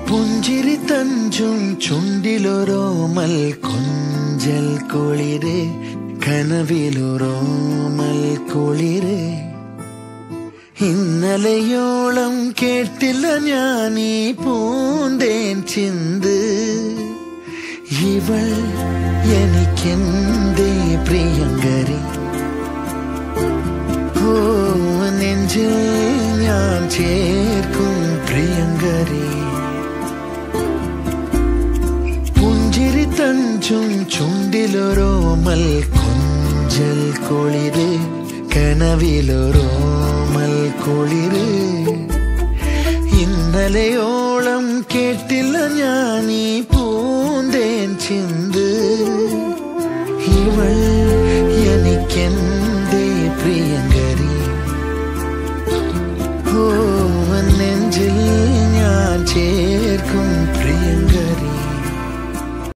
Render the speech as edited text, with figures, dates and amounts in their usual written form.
പുഞ്ചിരി തഞ്ചും ചുണ്ടിലൊരോമൽ കൊഞ്ചൽ കുളിര് കനവിലൊരോമൽ കുളിര് ഇന്നലെയോളം കേട്ടില്ല ഞാനീ പൂന്തേൻ ചിന്ത് ഇവൾ എനിക്കെന്തേ പ്രിയങ്കരി ഓ നെഞ്ചിൽ ഞാൻ ചേർക്കും പ്രിയങ്കരി പുഞ്ചിരി തഞ്ചും ചുണ്ടിലൊരോമൽ കൊഞ്ചൽ കുളിര് കനവിലൊരോമൽ കുളിര് ഇന്നലെയോളം കേട്ടില്ല ഞാനീ പൂന്തേൻ ചിന്ത് ഇവൾ എനിക്കെന്തേ പ്രിയങ്കരി ഓ നെഞ്ചിൽ ഞാൻ ചേർക്കും പ്രിയങ്കരി